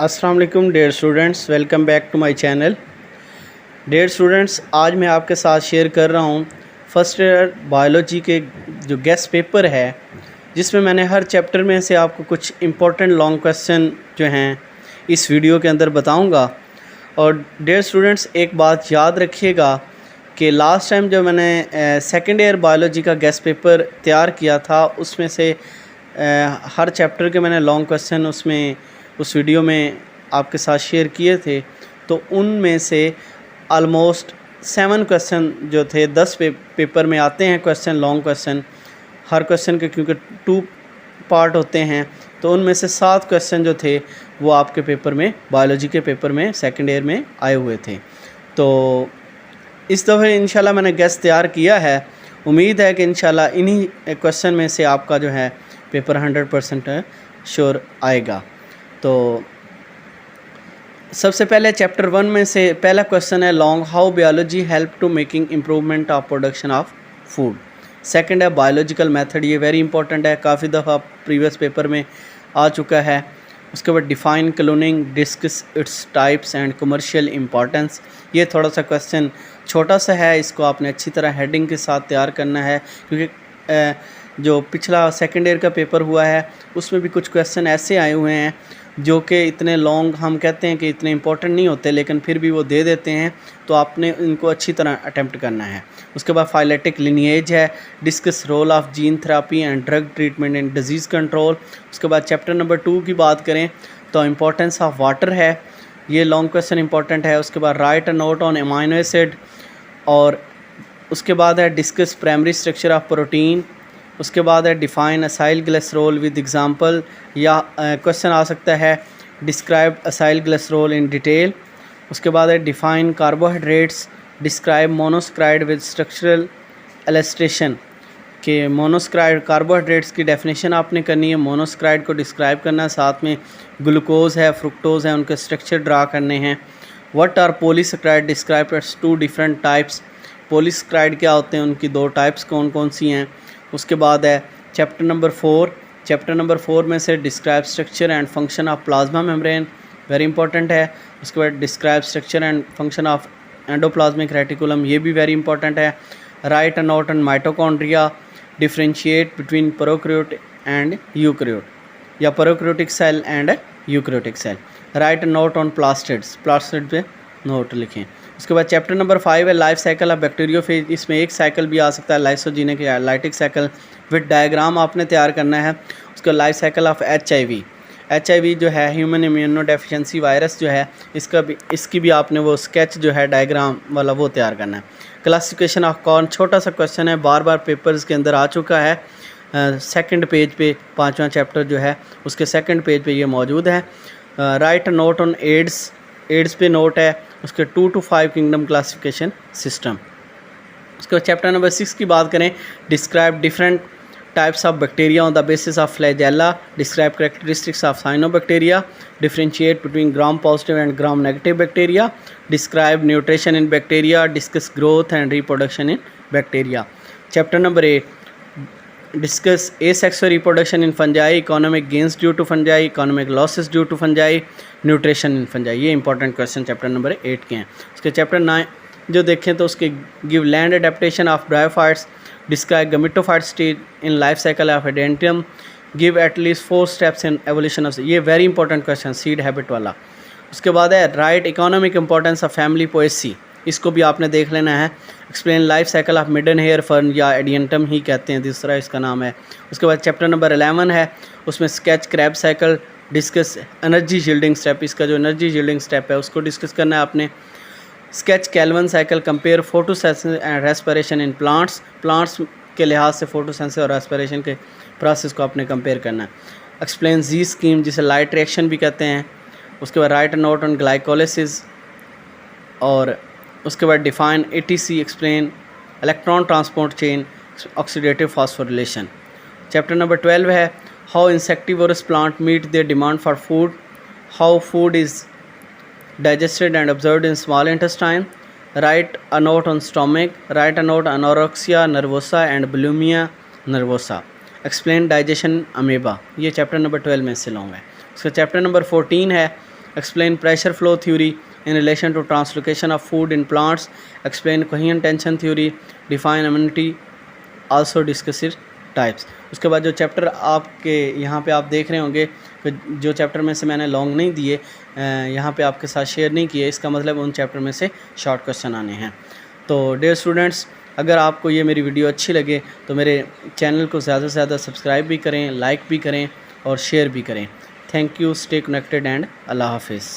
अस्सलाम वालेकुम dear students, welcome back to my channel. Dear students, आज मैं आपके साथ शेयर कर रहा हूँ फर्स्ट ईयर बायोलॉजी के जो गेस्ट पेपर है, जिसमें मैंने हर चैप्टर में से आपको कुछ इम्पोर्टेंट लॉन्ग क्वेश्चन जो हैं इस वीडियो के अंदर बताऊँगा। और डियर स्टूडेंट्स, एक बात याद रखिएगा कि लास्ट टाइम जब मैंने सेकेंड ईयर बायोलॉजी का गेस्ट पेपर तैयार किया था, उसमें से हर चैप्टर के मैंने लॉन्ग क्वेश्चन उस वीडियो में आपके साथ शेयर किए थे। तो उनमें से ऑलमोस्ट 7 क्वेश्चन जो थे 10 पेपर में आते हैं क्वेश्चन, लॉन्ग क्वेश्चन हर क्वेश्चन के, क्योंकि 2 पार्ट होते हैं। तो उनमें से 7 क्वेश्चन जो थे वो आपके पेपर में, बायोलॉजी के पेपर में सेकेंड ईयर में आए हुए थे। तो इस दफ़े इंशाल्लाह मैंने गेस्ट तैयार किया है। उम्मीद है कि इंशाल्लाह इन्हीं क्वेश्चन में से आपका जो है पेपर 100% श्योर आएगा। तो सबसे पहले चैप्टर 1 में से पहला क्वेश्चन है long, how biology help to making improvement of production of food. Second है बायोलॉजिकल मेथड, ये वेरी इंपॉर्टेंट है, काफ़ी दफ़ा प्रीवियस पेपर में आ चुका है। उसके बाद define cloning, discuss its types and commercial importance. ये थोड़ा सा क्वेश्चन छोटा सा है, इसको आपने अच्छी तरह हेडिंग के साथ तैयार करना है, क्योंकि जो पिछला सेकेंड ईयर का पेपर हुआ है उसमें भी कुछ क्वेश्चन ऐसे आए हुए हैं जो कि इतने लॉन्ग, हम कहते हैं कि इतने इंपॉर्टेंट नहीं होते, लेकिन फिर भी वो दे देते हैं, तो आपने इनको अच्छी तरह अटेम्प्ट करना है। उसके बाद फाइलेटिक लिनिएज है, discuss role of gene therapy and drug treatment in disease control. उसके बाद चैप्टर नंबर 2 की बात करें तो इम्पोर्टेंस ऑफ वाटर है, ये लॉन्ग क्वेश्चन इंपॉर्टेंट है। उसके बाद right a note on amino acid, और उसके बाद है discuss primary structure of protein. उसके बाद है define acyl glycerol with example, या क्वेश्चन आ सकता है describe acyl glycerol in detail. उसके बाद है define carbohydrates, describe monosaccharide with structural illustration, कि मोनोसैकेराइड कार्बोहाइड्रेट्स की डेफिनेशन आपने करनी है, मोनोसैकेराइड को डिस्क्राइब करना है, साथ में ग्लूकोज है, फ्रुक्टोज है, उनके स्ट्रक्चर ड्रा करने हैं। What are polysaccharide, describe its 2 different types, polysaccharide क्या होते हैं, उनकी 2 टाइप्स कौन कौन सी हैं। उसके बाद है चैप्टर नंबर 4 में से describe structure and function of plasma membrane, very important है। उसके बाद describe structure and function of endoplasmic reticulum, ये भी वेरी इंपॉर्टेंट है। Write a note on mitochondria, differentiate between prokaryote and eukaryote, या prokaryotic cell and eukaryotic cell. Write a note on plastids पे note लिखें। उसके बाद चैप्टर नंबर 5 है life cycle of bacteriophage, इसमें एक साइकिल भी आ सकता है, लाइसोजेनिक या लाइटिक साइकिल, विद डायग्राम आपने तैयार करना है। उसका लाइफ साइकिल ऑफ एचआईवी जो है, ह्यूमन इम्यूनो डेफिशिएंसी वायरस जो है, इसकी भी आपने वो स्केच जो है डायग्राम वाला वो तैयार करना है। क्लासिफिकेशन ऑफ कॉर्न, छोटा सा क्वेश्चन है, बार बार पेपर्स के अंदर आ चुका है। सेकंड पेज पे 5वां चैप्टर जो है उसके सेकंड पेज पे ये मौजूद है। राइट नोट ऑन एड्स पे नोट है, उसके 2 to 5 किंगडम क्लासिफिकेशन सिस्टम। उसके बाद चैप्टर नंबर 6 की बात करें, describe different types of bacteria on the basis of flagella, describe characteristics of cyanobacteria, differentiate between gram positive and gram negative bacteria, describe nutrition in bacteria, discuss growth and reproduction in bacteria. Chapter number 8, discuss asexual reproduction in fungi, economic gains due to fungi, economic losses due to fungi, nutrition in fungi। ये important question chapter number 8 के हैं। उसके chapter 9 जो देखें तो उसके give land adaptation of bryophytes, describe gametophyte stage in life cycle of adiantum, give at least 4 steps in evolution of, ये very important question seed habit वाला। उसके बाद है write economic importance of family Poaceae, इसको भी आपने देख लेना है। Explain life cycle of maiden hair fern, या एडियंटम ही कहते हैं, दूसरा इसका नाम है। उसके बाद चैप्टर नंबर 11 है, उसमें sketch Krebs cycle, discuss energy yielding step, इसका जो एनर्जी यील्डिंग स्टेप है उसको डिस्कस करना है आपने। Sketch Calvin cycle, compare photosynthesis and respiration in plants के लिहाज से फोटोसिंथेसिस और रेस्पिरेशन के प्रोसेस को आपने कंपेयर करना है। एक्सप्लेन जी स्कीम, जिसे लाइट रिएक्शन भी कहते हैं। उसके बाद राइट नोट ऑन ग्लाइकोलिसिस, और उसके बाद define ATC, explain electron transport chain, oxidative phosphorylation. Chapter number 12 है how insectivorous plant meet their demand for food, how food is digested and observed in small intestine, write a note on stomach, write a note anorexia nervosa and bulimia nervosa, explain digestion amoeba. ये chapter number 12 में से long है। उसका chapter number 14 है explain pressure flow theory in relation to translocation of food in plants, explain coherent tension theory, define immunity, also discuss its types. उसके बाद जो chapter आपके यहाँ पे आप देख रहे होंगे कि जो चैप्टर में से मैंने लॉन्ग नहीं दिए, यहाँ पे आपके साथ शेयर नहीं किए, इसका मतलब उन चैप्टर में से शॉर्ट क्वेश्चन आने हैं। तो डियर स्टूडेंट्स, अगर आपको ये मेरी वीडियो अच्छी लगे तो मेरे चैनल को ज़्यादा से ज़्यादा सब्सक्राइब भी करें, लाइक भी करें और शेयर भी करें। Thank you, stay connected and अल्लाह हाफिज़।